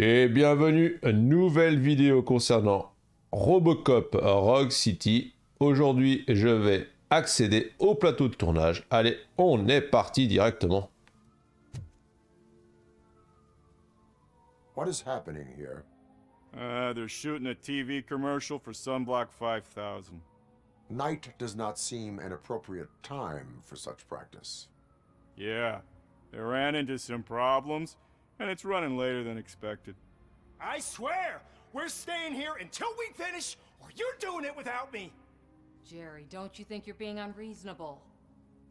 Et bienvenue à une nouvelle vidéo concernant Robocop Rogue City. Aujourd'hui, je vais accéder au plateau de tournage. Allez, on est parti directement. What is happening here? They're shooting a TV commercial for Sunblock 5000. Night does not seem an appropriate time for such practice. Yeah, they ran into some problems, and it's running later than expected. I swear, we're staying here until we finish, or you're doing it without me. Jerry, don't you think you're being unreasonable?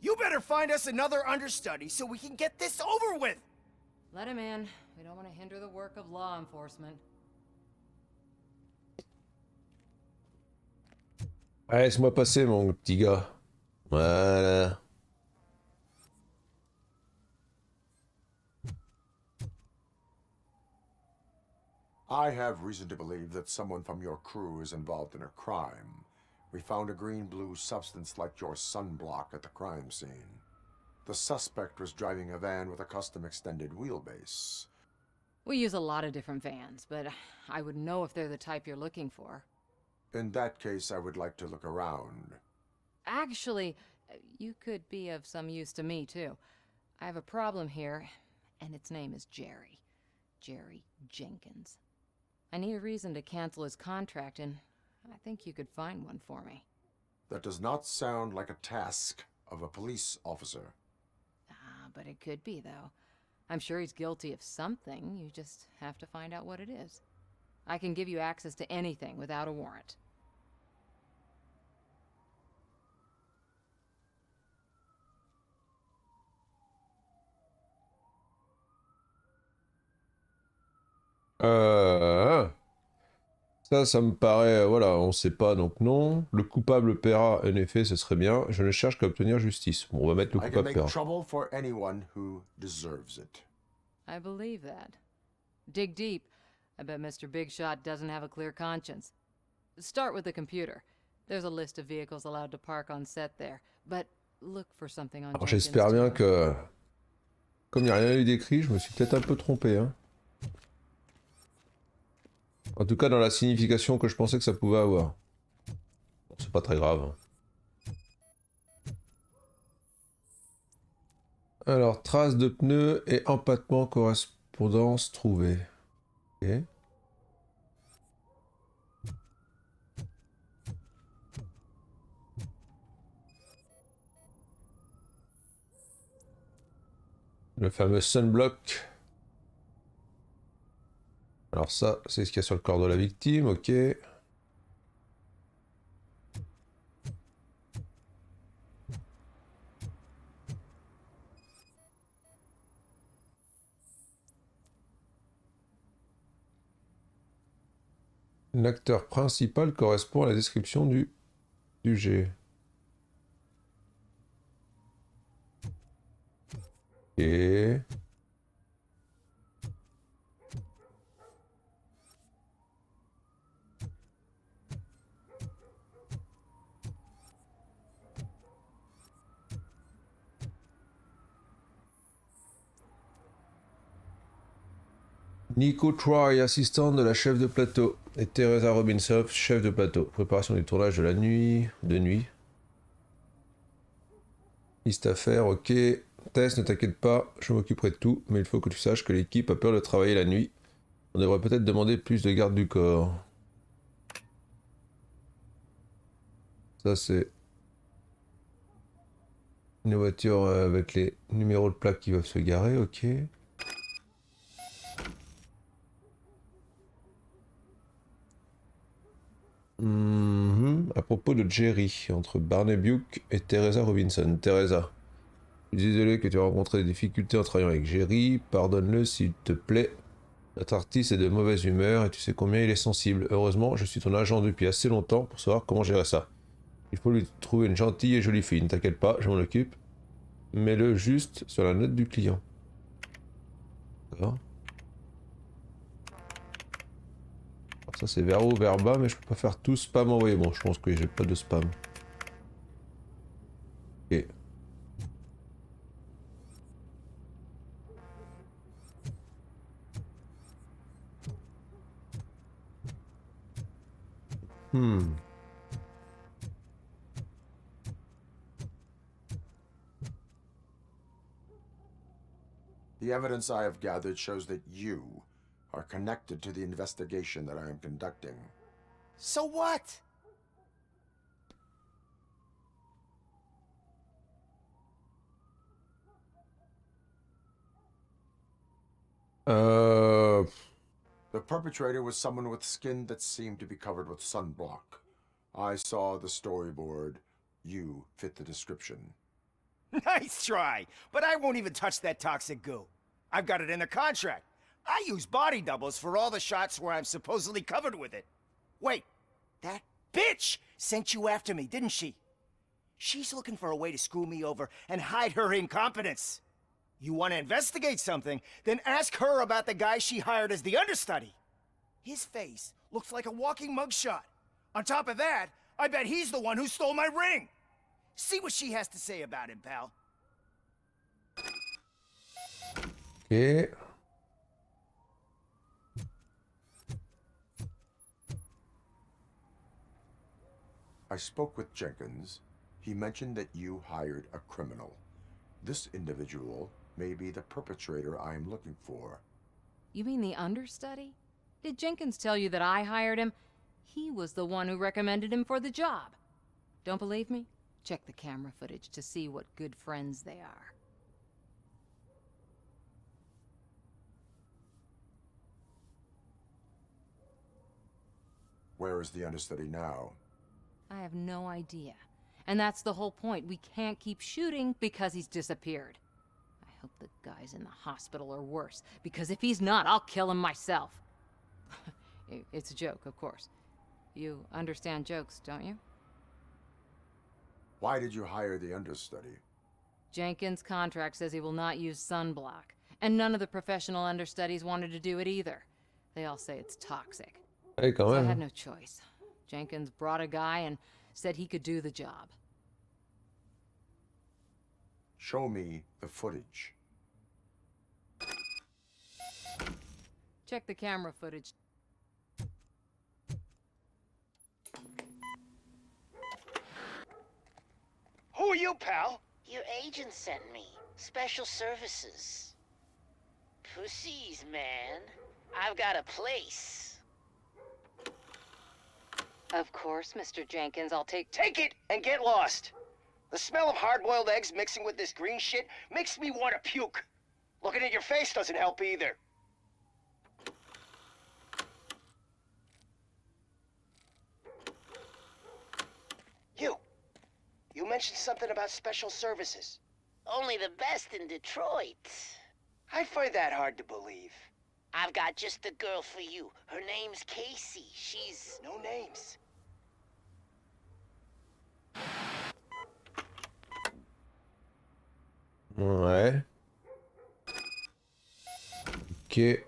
You better find us another understudy so we can get this over with. Let him in. We don't want to hinder the work of law enforcement. Ouais, laisse-moi passer, mon petit gars. Voilà. I have reason to believe that someone from your crew is involved in a crime. We found a green-blue substance like your sunblock at the crime scene. The suspect was driving a van with a custom extended wheelbase. We use a lot of different vans, but I wouldn't know if they're the type you're looking for. In that case, I would like to look around. Actually, you could be of some use to me, too. I have a problem here, and its name is Jerry. Jerry Jenkins. I need a reason to cancel his contract, and I think you could find one for me. That does not sound like a task of a police officer. Ah, but it could be, though. I'm sure he's guilty of something. You just have to find out what it is. I can give you access to anything without a warrant. Ça me paraît... Voilà, on sait pas, donc non. Le coupable paiera, en effet, ce serait bien. Je ne cherche qu'à obtenir justice. Bon, on va mettre le I can coupable make paiera. trouble for anyone who deserves it. I believe that. Dig deep. I bet Mr. Big Shot doesn't have a clear conscience. Start with the computer. There's a list of vehicles allowed to park on set there. But look for something on Alors Jenkins, j'espère bien too. que... Comme il n'y a rien eu d'écrit, je me suis peut-être un peu trompé, hein. En tout cas, dans la signification que je pensais que ça pouvait avoir. Bon, c'est pas très grave. Hein. Alors, traces de pneus et empattement correspondance trouvée. Ok. Le fameux sunblock. Alors ça, c'est ce qu'il y a sur le corps de la victime, ok. L'acteur principal correspond à la description du sujet. Ok. Nico Troy, assistant de la chef de plateau, et Teresa Robinson, chef de plateau. Préparation du tournage de la nuit, Liste à faire, ok. Tess, ne t'inquiète pas, je m'occuperai de tout, mais il faut que tu saches que l'équipe a peur de travailler la nuit. On devrait peut-être demander plus de garde du corps. Ça c'est... une voiture avec les numéros de plaque qui peuvent se garer, ok. À propos de Jerry, entre Barney Buke et Teresa Robinson. Teresa, je suis désolé que tu aies rencontré des difficultés en travaillant avec Jerry, pardonne-le s'il te plaît. Notre artiste est de mauvaise humeur et tu sais combien il est sensible. Heureusement, je suis ton agent depuis assez longtemps pour savoir comment gérer ça. Il faut lui trouver une gentille et jolie fille, ne t'inquiète pas, je m'en occupe. Mets-le juste sur la note du client. D'accord. Ça c'est vers haut, vers bas, mais je peux pas faire tout spam envoyé. Bon, je pense que j'ai pas de spam. Ok. The evidence I have gathered shows that you are connected to the investigation that I am conducting. So what? The perpetrator was someone with skin that seemed to be covered with sunblock. I saw the storyboard. You fit the description. Nice try, but I won't even touch that toxic goo. I've got it in the contract. I use body doubles for all the shots where I'm supposedly covered with it. Wait, that bitch sent you after me, didn't she? She's looking for a way to screw me over and hide her incompetence. You want to investigate something, then ask her about the guy she hired as the understudy. His face looks like a walking mugshot. On top of that, I bet he's the one who stole my ring. See what she has to say about him, pal. Ok. I spoke with Jenkins. He mentioned that you hired a criminal. This individual may be the perpetrator I am looking for. You mean the understudy? Did Jenkins tell you that I hired him? He was the one who recommended him for the job. Don't believe me? Check the camera footage to see what good friends they are. Where is the understudy now? I have no idea. And that's the whole point. We can't keep shooting because he's disappeared. I hope the guy's in the hospital or worse, because if he's not, I'll kill him myself. It's a joke, of course. You understand jokes, don't you? Why did you hire the understudy? Jenkins' contract says he will not use sunblock, and none of the professional understudies wanted to do it either. They all say it's toxic. Hey, quand So I même. had no choice. Jenkins brought a guy and said he could do the job. Show me the footage. Check the camera footage. Who are you, pal? Your agent sent me. Special services. Pussies, man. I've got a place. Of course, Mr. Jenkins, I'll take... Take it and get lost. The smell of hard-boiled eggs mixing with this green shit makes me want to puke. Looking at your face doesn't help either. You mentioned something about special services. Only the best in Detroit. I find that hard to believe. I've got just the girl for you. Her name's Casey. She's... No names. Ouais. Ok.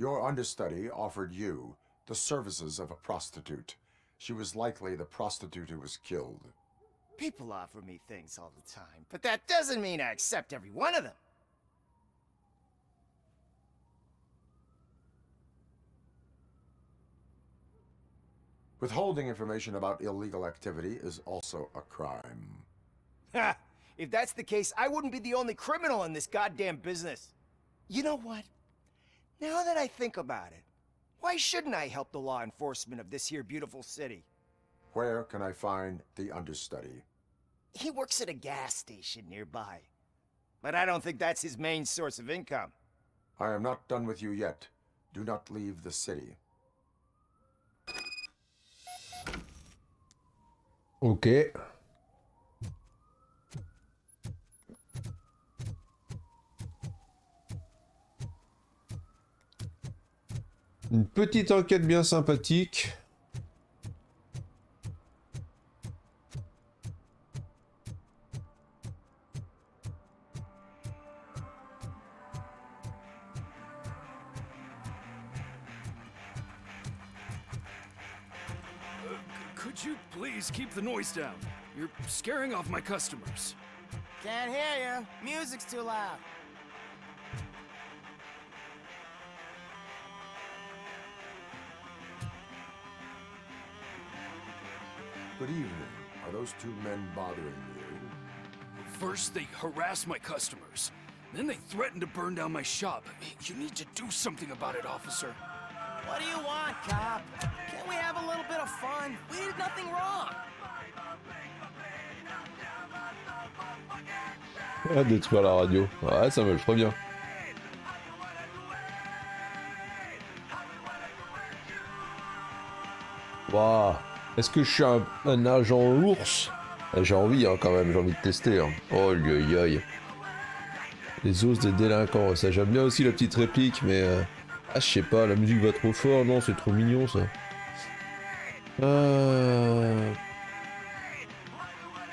Your understudy offered you the services of a prostitute. She was likely the prostitute who was killed. People offer me things all the time, but that doesn't mean I accept every one of them. Withholding information about illegal activity is also a crime. Ha! If that's the case, I wouldn't be the only criminal in this goddamn business. You know what? Now that I think about it, why shouldn't I help the law enforcement of this here beautiful city? Where can I find the understudy? He works at a gas station nearby. But I don't think that's his main source of income. I am not done with you yet. Do not leave the city. Ok. Une petite enquête bien sympathique. Could you please keep the noise down? You're scaring off my customers. Can't hear you. Music's too loud. Good evening. Are those two men bothering you? First, they harass my customers. Then they threaten to burn down my shop. You need to do something about it, officer. What do you want, cop? Can't we have a little bit of fun? We did nothing wrong. Ah, détruire la radio. Ouais, ça me le ferait bien. Waouh. Est-ce que je suis un agent ours? J'ai envie hein, quand même, j'ai envie de tester. Hein. Oh aïe aïe. Les os des délinquants, ça j'aime bien aussi la petite réplique, mais... Ah je sais pas, la musique va trop fort, non c'est trop mignon ça.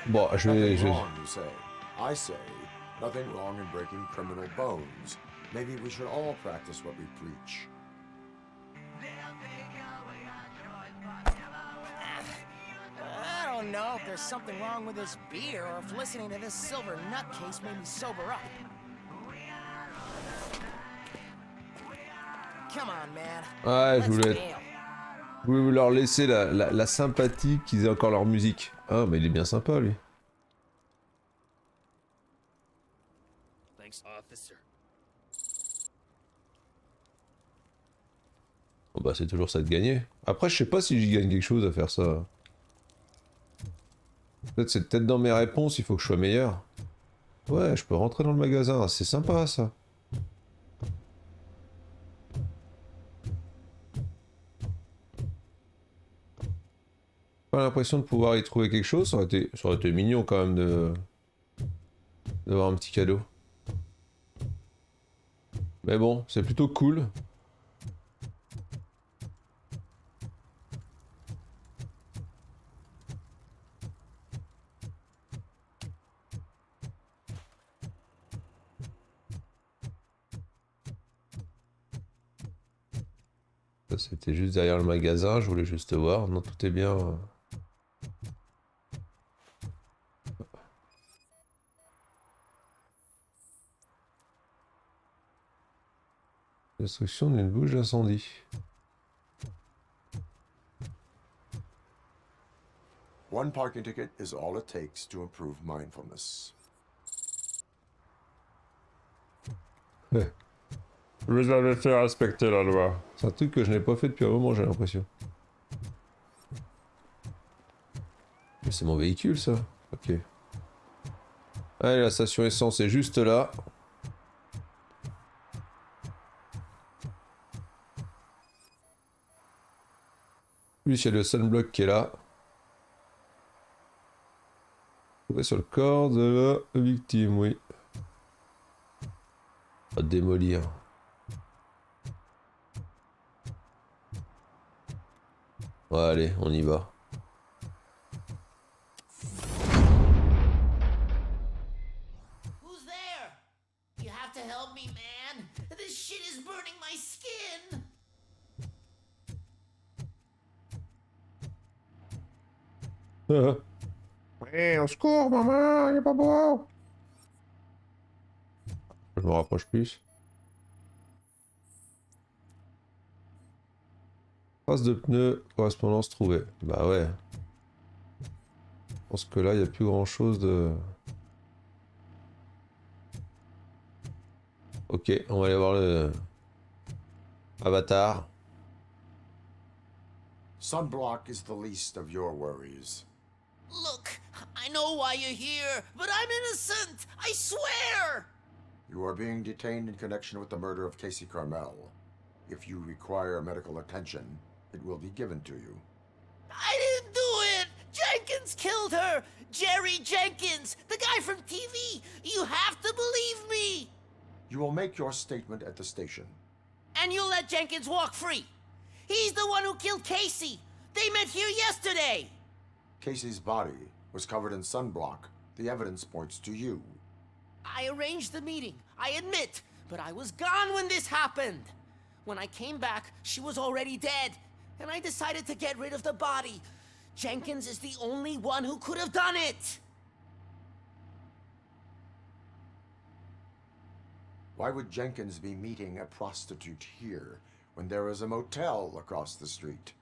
Bon, je vais... I say, nothing wrong in breaking criminal bones. Maybe we should all practice what we preach. I don't know if there's something wrong with this beer or if listening to this silver nutcase made me sober up. Come on, man. Ouais, je Let's voulais leur laisser la sympathie qu'ils aient encore leur musique. Ah, mais il est bien sympa lui. Thanks, officer. Bon bah c'est toujours ça de gagner. Après je sais pas si j'y gagne quelque chose à faire ça. Peut-être c'est peut-être dans mes réponses, il faut que je sois meilleur. Ouais, je peux rentrer dans le magasin, c'est sympa ça. Pas l'impression de pouvoir y trouver quelque chose, ça aurait été mignon quand même d'avoir un petit cadeau. Mais bon, c'est plutôt cool. Ça c'était juste derrière le magasin, je voulais juste voir. Non, tout est bien. Destruction d'une bouche d'incendie. One parking ticket is all it takes to improve mindfulness. Ouais. Je vais la faire respecter la loi. C'est un truc que je n'ai pas fait depuis un moment, j'ai l'impression. Mais c'est mon véhicule, ça. Ok. Allez, la station essence est juste là. Plus il y a le sunblock qui est là. Trouvé sur le corps de la victime, oui. À démolir. Ouais, allez, on y va. Who's there? You have to help me, man. This shit is burning my skin. Ouais, au secours, maman, il est pas beau. Je me rapproche plus. Trace de pneu, correspondance trouvée. Bah ouais. Je pense que là, il n'y a plus grand chose de... Ok, on va aller voir le... Avatar. Sunblock is the least of your worries. Look, I know why you're here, but I'm innocent. I swear. You are being detained in connection with the murder of Casey Carmel. If you require medical attention, it will be given to you. I didn't do it. Jenkins killed her. Jerry Jenkins, the guy from TV. You have to believe me. You will make your statement at the station. And you'll let Jenkins walk free. He's the one who killed Casey. They met here yesterday. Casey's body was covered in sunblock. The evidence points to you. I arranged the meeting, I admit, but I was gone when this happened. When I came back, she was already dead, and I decided to get rid of the body. Jenkins is the only one who could have done it. Why would Jenkins be meeting a prostitute here when there is a motel across the street?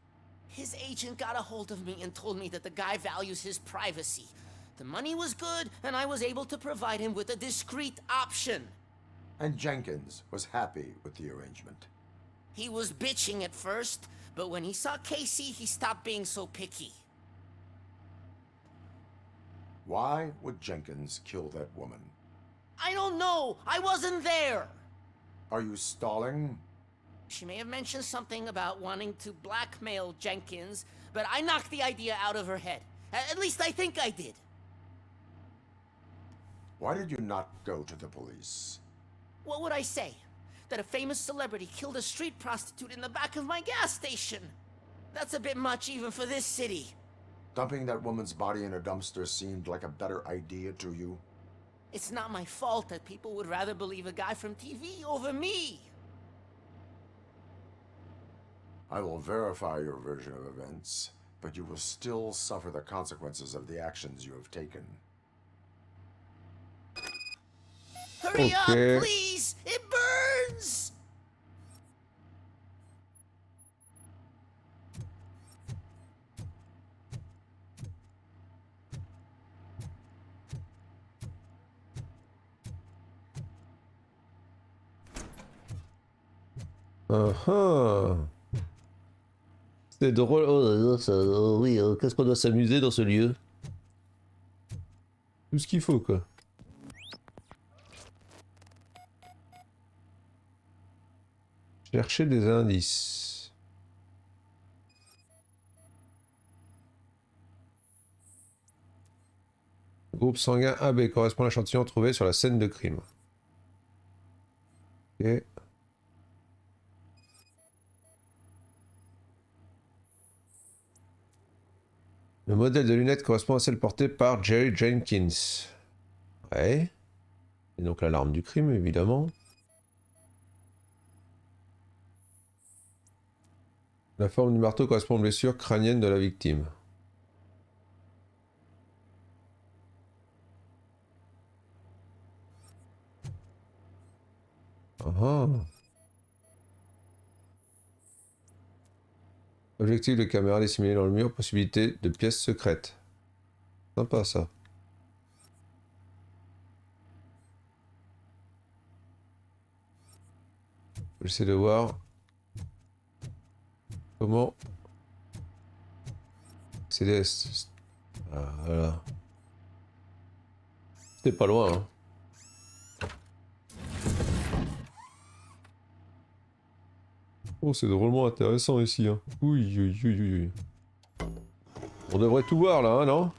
His agent got a hold of me and told me that the guy values his privacy. The money was good, and I was able to provide him with a discreet option. And Jenkins was happy with the arrangement. He was bitching at first, but when he saw Casey, he stopped being so picky. Why would Jenkins kill that woman? I don't know. I wasn't there. Are you stalling? She may have mentioned something about wanting to blackmail Jenkins, but I knocked the idea out of her head. At least I think I did. Why did you not go to the police? What would I say? That a famous celebrity killed a street prostitute in the back of my gas station? That's a bit much even for this city. Dumping that woman's body in a dumpster seemed like a better idea to you? It's not my fault that people would rather believe a guy from TV over me. I will verify your version of events, but you will still suffer the consequences of the actions you have taken. Hurry Okay. up, please! It burns! C'est drôle. Oh, ça, oh oui, qu'est-ce qu'on doit s'amuser dans ce lieu? Tout ce qu'il faut, quoi. Chercher des indices. Groupe sanguin AB correspond à l'échantillon trouvé sur la scène de crime. Ok. Le modèle de lunettes correspond à celle portée par Jerry Jenkins. Ouais. Et donc l'alarme du crime, évidemment. La forme du marteau correspond aux blessures crâniennes de la victime. Ah. Objectif de caméra dissimulé dans le mur, possibilité de pièces secrètes. Sympa ça. J'essaie de voir comment accéder à ah, voilà. C'était pas loin, hein. Oh, c'est drôlement intéressant ici, hein. Oui, oui, oui, oui. On devrait tout voir là, hein, non?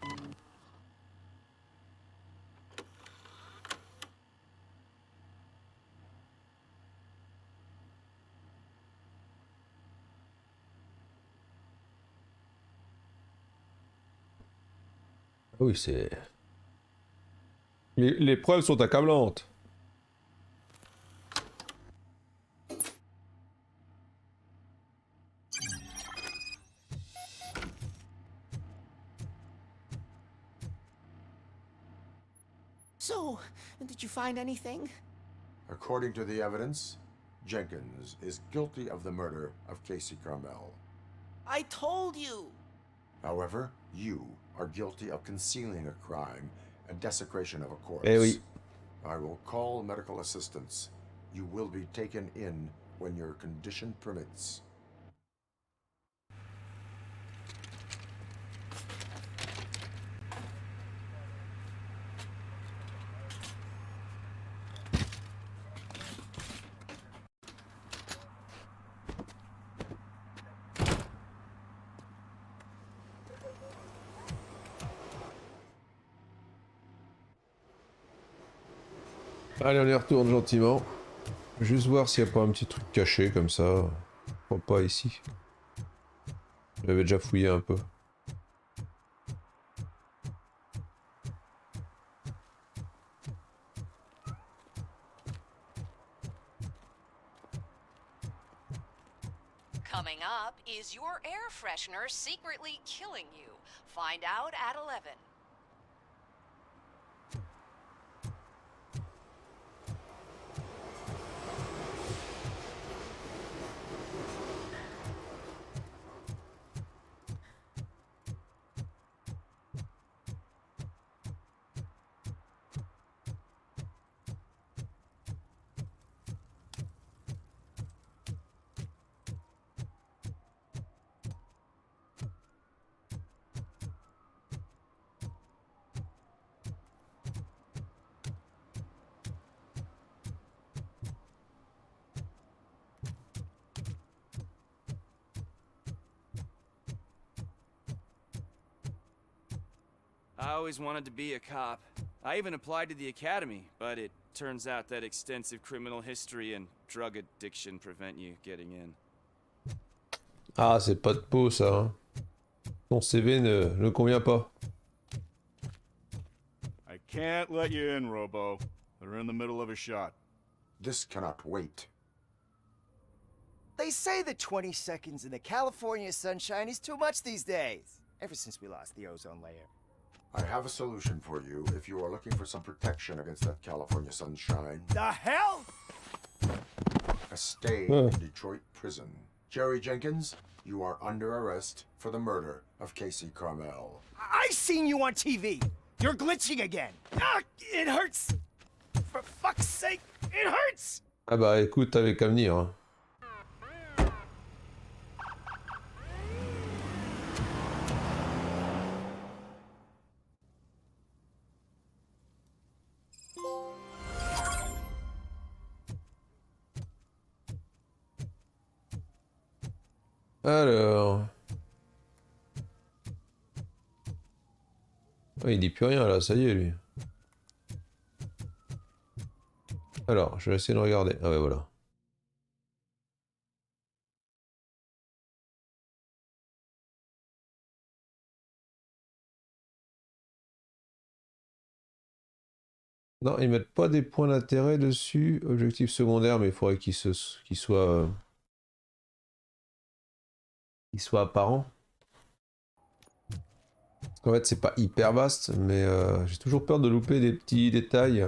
Ah oui, c'est... Les preuves sont accablantes. So, did you find anything? According to the evidence, Jenkins is guilty of the murder of Casey Carmel. I told you! However, you are guilty of concealing a crime and desecration of a corpse. Eh oui. I will call medical assistance. You will be taken in when your condition permits. Allez, on y retourne gentiment. Juste voir s'il n'y a pas un petit truc caché comme ça. Pourquoi pas ici. J'avais déjà fouillé un peu. Coming up, is your air freshener secretly killing you? Find out at 11. I always wanted to be a cop. I even applied to the academy, but it turns out that extensive criminal history and drug addiction prevent you getting in. Ah, c'est pas de peau ça. Hein. Ton CV ne convient pas. I can't let you in, Robo. They're in the middle of a shot. This cannot wait. They say that 20 seconds in the California sunshine is too much these days. Ever since we lost the ozone layer. I have a solution for you if you are looking for some protection against that California sunshine. The hell? A stay in Detroit prison. Jerry Jenkins, you are under arrest for the murder of Casey Carmel. I seen you on TV. You're glitching again. Ah, it hurts. For fuck's sake, it hurts. Ah bah écoute, t'avais qu'à venir. Hein. Alors... Oh, il dit plus rien là, ça y est lui. Alors, je vais essayer de regarder. Ah ouais, voilà. Non, ils mettent pas des points d'intérêt dessus. Objectif secondaire, mais il faudrait qu'il soit apparent. Parce qu'en fait, c'est pas hyper vaste, mais j'ai toujours peur de louper des petits détails.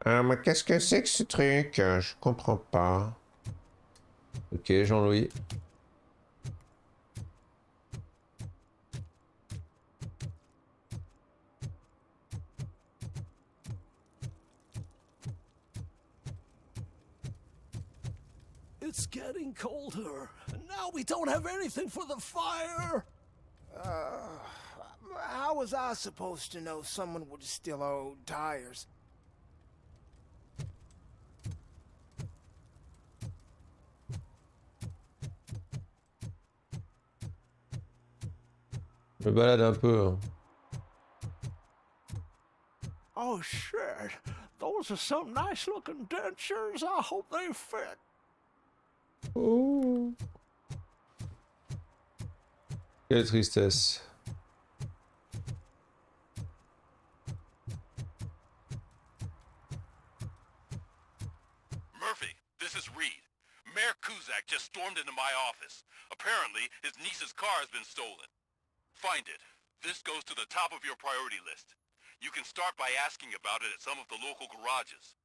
Mais qu'est-ce que c'est que ce truc? Je comprends pas. Ok, Jean-Louis. It's getting colder, and now we don't have anything for the fire. How was I supposed to know someone would steal our old tires? Je me balade un peu. Hein. Oh shit, those are some nice looking dentures. I hope they fit. Oh. Quelle tristesse. Murphy, this is Reed. Mayor Kuzak just stormed into my office. Apparently, his niece's car has been stolen. Find it. This goes to the top of your priority list. You can start by asking about it at some of the local garages.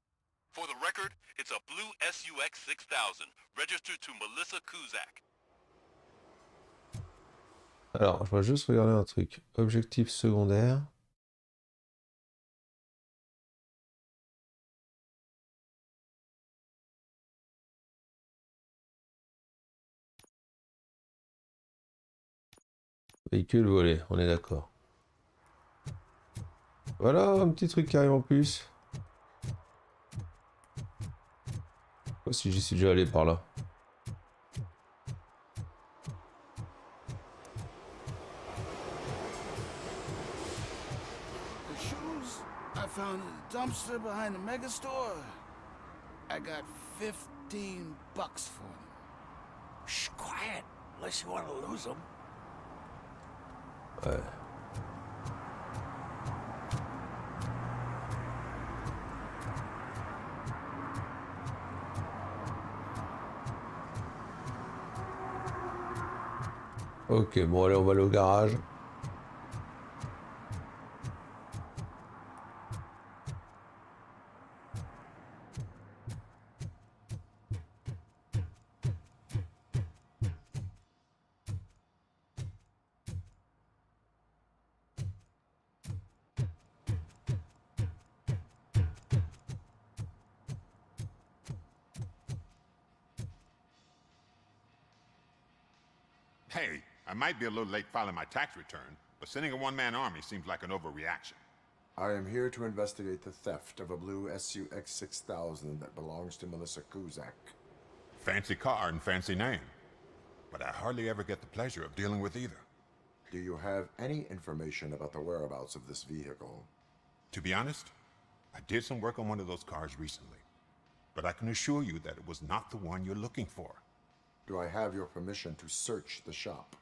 For the record, it's a blue SUX 6000, registered to Melissa Kuzak. Alors, je vais juste regarder un truc. Objectif secondaire. Véhicule volé, on est d'accord. Voilà, un petit truc qui arrive en plus. Je sais pas si j'y suis déjà allé par là. The shoes I found in a dumpster behind the mega store. I got $15 for them. Shh, quiet, unless you want to lose them. Ouais. Ok, bon allez, on va aller au garage. Hey, I might be a little late filing my tax return, but sending a one-man army seems like an overreaction. I am here to investigate the theft of a blue SUX 6000 that belongs to Melissa Kuzak. Fancy car and fancy name. But I hardly ever get the pleasure of dealing with either. Do you have any information about the whereabouts of this vehicle? To be honest, I did some work on one of those cars recently, but I can assure you that it was not the one you're looking for. Do I have your permission to search the shop?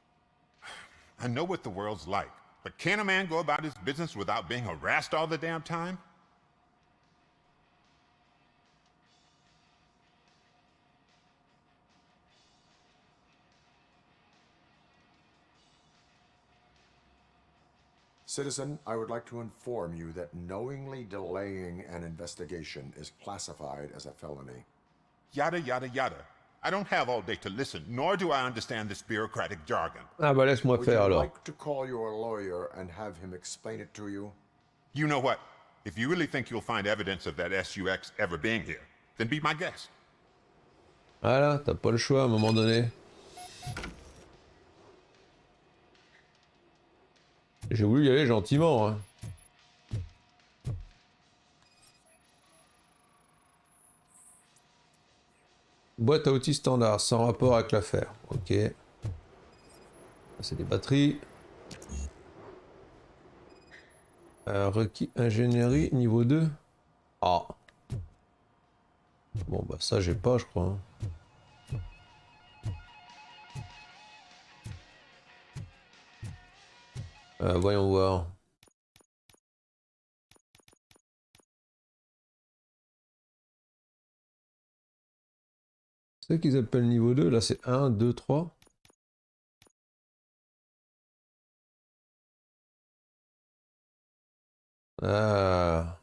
I know what the world's like, but can a man go about his business without being harassed all the damn time? Citizen, I would like to inform you that knowingly delaying an investigation is classified as a felony. Yada, yada, yada. I don't have all day to listen, nor do I understand this bureaucratic jargon. Ah bah laisse-moi Would faire you alors. like to call your lawyer and have him explain it to you? You know what? If you really think you'll find evidence of that SUX ever being here, then be my guest. Voilà, t'as pas le choix à un moment donné. J'ai voulu y aller gentiment, hein. Boîte à outils standard, sans rapport avec l'affaire. Ok. C'est des batteries. Requis ingénierie niveau 2. Ah. Bon bah ça j'ai pas je crois. Voyons voir. C'est ce qu'ils appellent niveau 2, là c'est 1, 2, 3. Ah.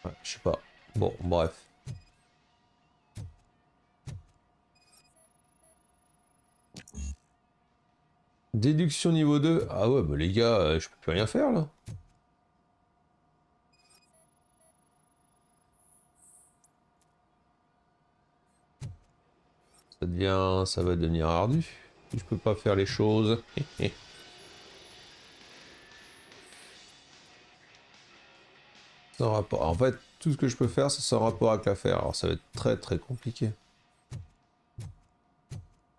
Ouais, je sais pas. Bon, bref. Déduction niveau 2. Ah ouais, bah les gars, je peux plus rien faire là. Ça va devenir ardu. Je peux pas faire les choses. Sans rapport. En fait, tout ce que je peux faire, c'est sans rapport avec l'affaire. Alors ça va être très très compliqué.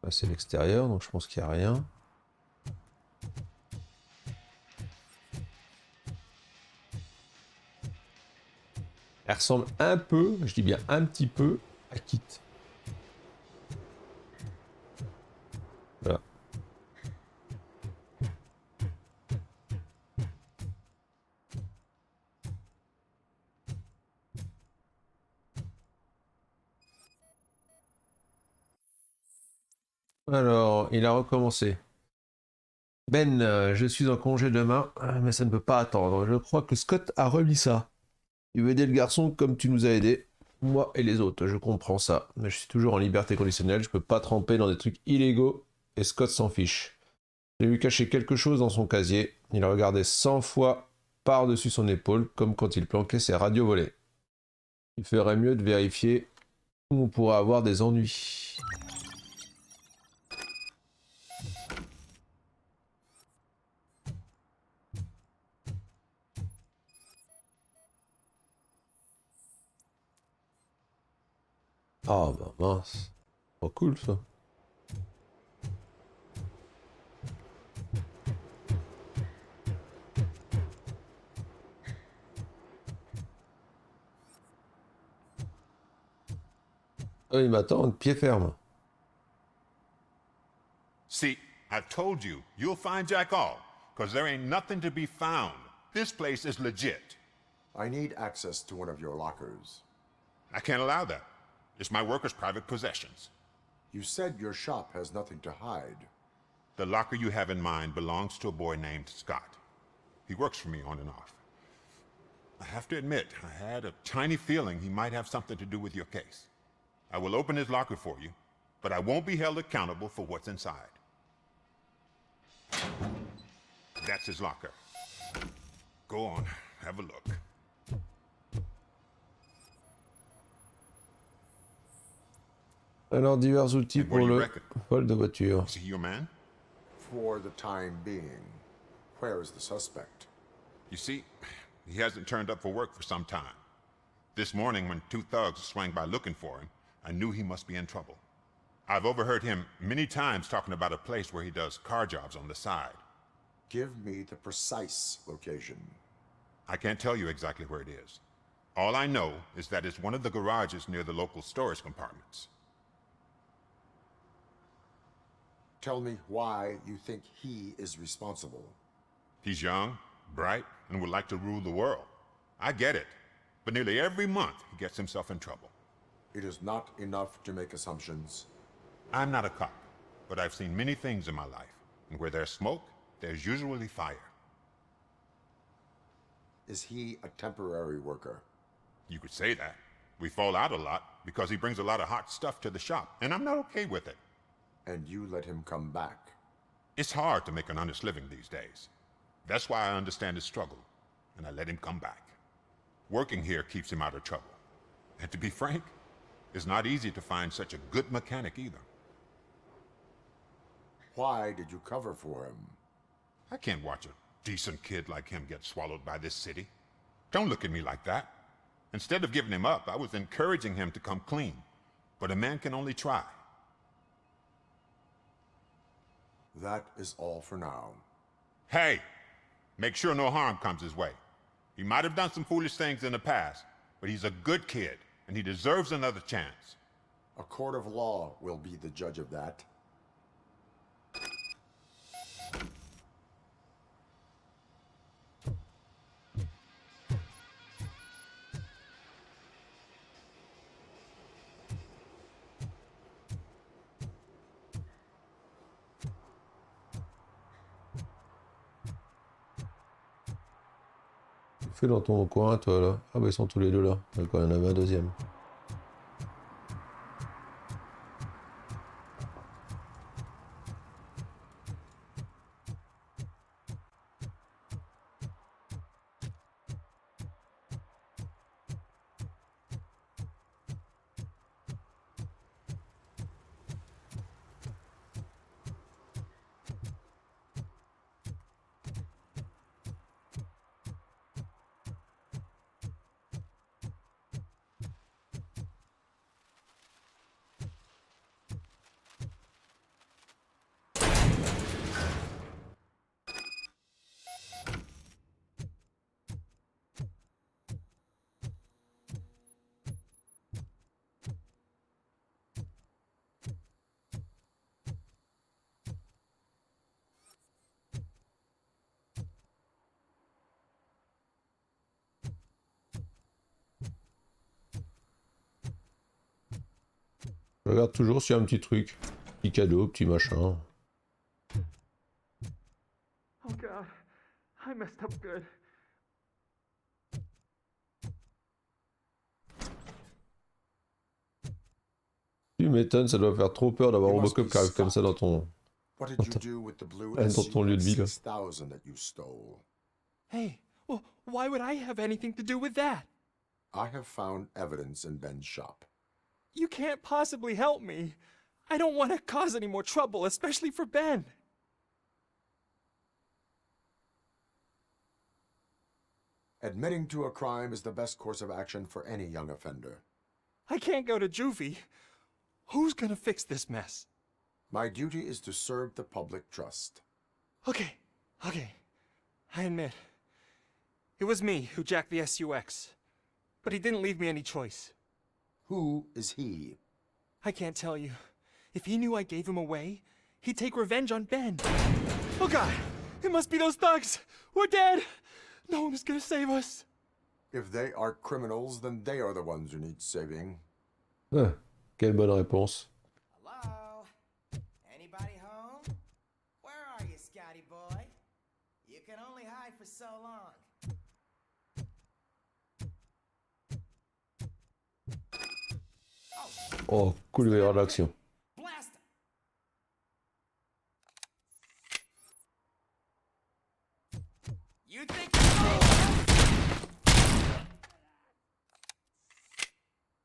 Là, c'est l'extérieur, donc je pense qu'il n'y a rien. Elle ressemble un peu, je dis bien un petit peu, à Kit. Voilà. Alors, il a recommencé. Ben, je suis en congé demain, mais ça ne peut pas attendre. Je crois que Scott a remis ça. Tu veux aider le garçon comme tu nous as aidés. Moi et les autres, je comprends ça. Mais je suis toujours en liberté conditionnelle, je peux pas tremper dans des trucs illégaux. Et Scott s'en fiche. J'ai vu cacher quelque chose dans son casier. Il regardait 100 fois par-dessus son épaule, comme quand il planquait ses radios volées. Il ferait mieux de vérifier où on pourrait avoir des ennuis. Ah bah mince. Pas cool ça. Ah, il m'attend de pied ferme. See, I told you, you'll find Jack all, because there ain't nothing to be found. This place is legit. I need access to one of your lockers. I can't allow that. It's my workers' private possessions. You said your shop has nothing to hide. The locker you have in mind belongs to a boy named Scott. He works for me on and off. I have to admit, I had a tiny feeling he might have something to do with your case. I will open his locker for you, but I won't be held accountable for what's inside. That's his locker. Go on, have a look. Alors, divers outils pour le vol de voiture. Is he your man? For the time being, where is the suspect? You see, he hasn't turned up for work for some time. This morning, when two thugs swang by looking for him, I knew he must be in trouble. I've overheard him many times talking about a place where he does car jobs on the side. Give me the precise location. I can't tell you exactly where it is. All I know is that it's one of the garages near the local storage compartments. Tell me why you think he is responsible. He's young, bright, and would like to rule the world. I get it, but nearly every month he gets himself in trouble. It is not enough to make assumptions. I'm not a cop, but I've seen many things in my life, and where there's smoke, there's usually fire. Is he a temporary worker? You could say that. We fall out a lot because he brings a lot of hot stuff to the shop, and I'm not okay with it. And you let him come back? It's hard to make an honest living these days. That's why I understand his struggle, and I let him come back. Working here keeps him out of trouble. And to be frank, it's not easy to find such a good mechanic either. Why did you cover for him? I can't watch a decent kid like him get swallowed by this city. Don't look at me like that. Instead of giving him up, I was encouraging him to come clean. But a man can only try. That is all for now. Hey, make sure no harm comes his way. He might have done some foolish things in the past, but he's a good kid, and he deserves another chance. A court of law will be the judge of that. Fais dans ton coin, toi là. Ah bah ils sont tous les deux là. D'accord, il y en avait un deuxième. Je regarde toujours s'il y a un petit truc. Petit cadeau, petit machin. Oh god, I messed up good. Tu m'étonnes, ça doit faire trop peur d'avoir Robocop qui arrive comme ça dans ton... What did you do with the blue dans ton lieu de vie là. 6000 that you stole? Hey, well, why would I have anything to do with that? I have found evidence in Ben's shop. You can't possibly help me. I don't want to cause any more trouble, especially for Ben. Admitting to a crime is the best course of action for any young offender. I can't go to juvie. Who's gonna fix this mess? My duty is to serve the public trust. Okay. I admit. It was me who jacked the SUX. But he didn't leave me any choice. Who is he? I can't tell you. If he knew I gave him away, he'd take revenge on Ben. Oh god! It must be those thugs! We're dead! No one is gonna save us. If they are criminals, then they are the ones who need saving. Ah, quelle bonne réponse. Hello? Anybody home? Where are you, Scotty boy? You can only hide for so long. Oh, cool, il va y avoir de l'action. Blast! You think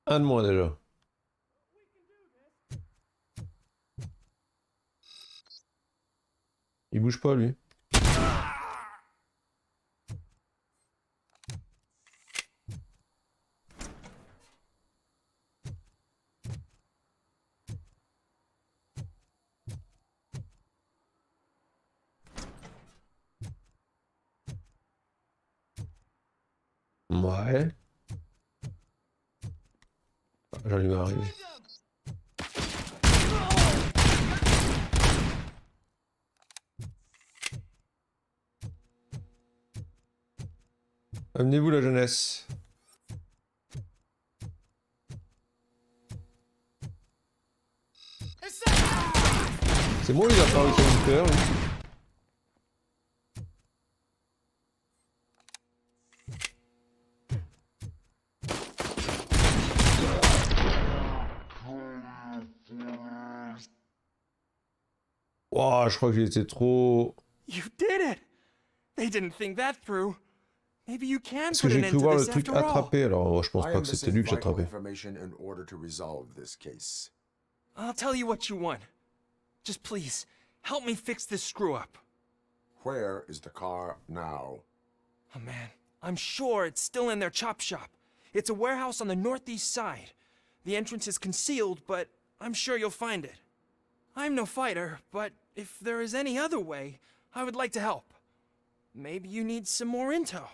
Un de moins déjà. Il bouge pas lui. Ouais. J'allume arriver. Amenez-vous la jeunesse. C'est moi, il a apparu sur une peur. Wow, je crois que j'ai été trop... You did it! They didn't think that through. Maybe you can Parce que put j'ai an cru end to voir le this truc after all. attrapé, alors je pense I pas am que c'était missing lui que vital j'attrapais. information in order to resolve this case. I'll tell you what you want. Just please, help me fix this screw-up. Where is the car now? Oh man, I'm sure it's still in their chop shop. It's a warehouse on the northeast side. The entrance is concealed, but I'm sure you'll find it. I'm no fighter, but if there is any other way, I would like to help. Maybe you need some more intel.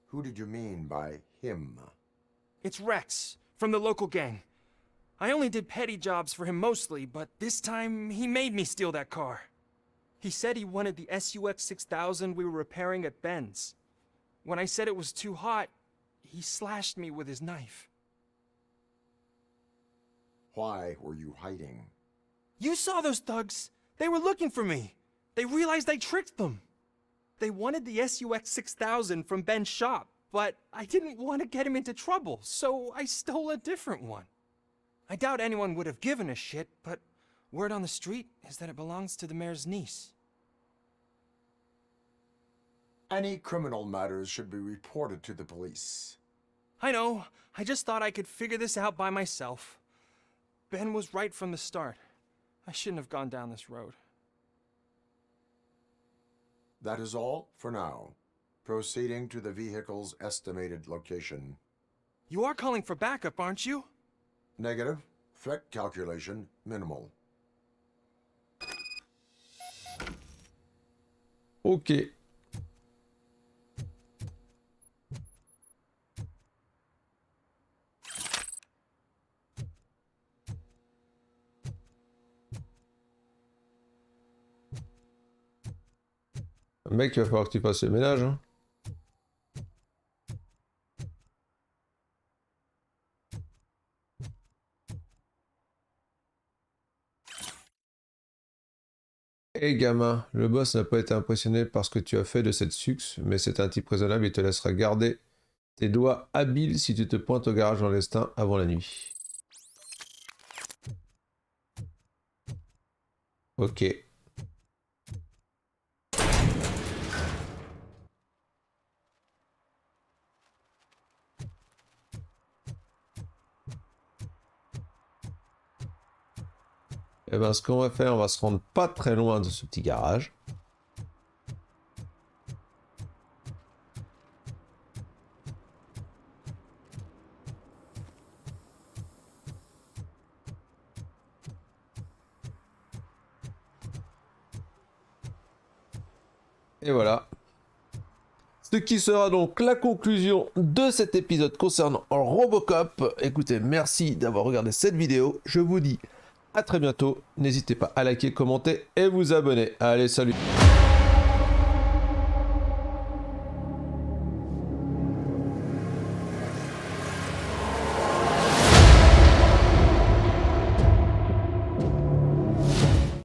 Who did you mean by him? It's Rex, from the local gang. I only did petty jobs for him mostly, but this time he made me steal that car. He said he wanted the SUX 6000 we were repairing at Ben's. When I said it was too hot, he slashed me with his knife. Why were you hiding? You saw those thugs. They were looking for me. They realized I tricked them. They wanted the SUX 6000 from Ben's shop, but I didn't want to get him into trouble, so I stole a different one. I doubt anyone would have given a shit, but word on the street is that it belongs to the mayor's niece. Any criminal matters should be reported to the police. I know. I just thought I could figure this out by myself. Ben was right from the start. I shouldn't have gone down this road. That is all for now. Proceeding to the vehicle's estimated location. You are calling for backup, aren't you? Negative. Threat calculation minimal. Ok. Mec, il va falloir que tu fasses le ménage, hein. Hé gamin, le boss n'a pas été impressionné par ce que tu as fait de cette succe, mais c'est un type raisonnable, il te laissera garder tes doigts habiles si tu te pointes au garage clandestin avant la nuit. Ok. Et ben ce qu'on va faire, on va se rendre pas très loin de ce petit garage. Et voilà. Ce qui sera donc la conclusion de cet épisode concernant Robocop. Écoutez, merci d'avoir regardé cette vidéo. Je vous dis à très bientôt. N'hésitez pas à liker, commenter et vous abonner. Allez, salut!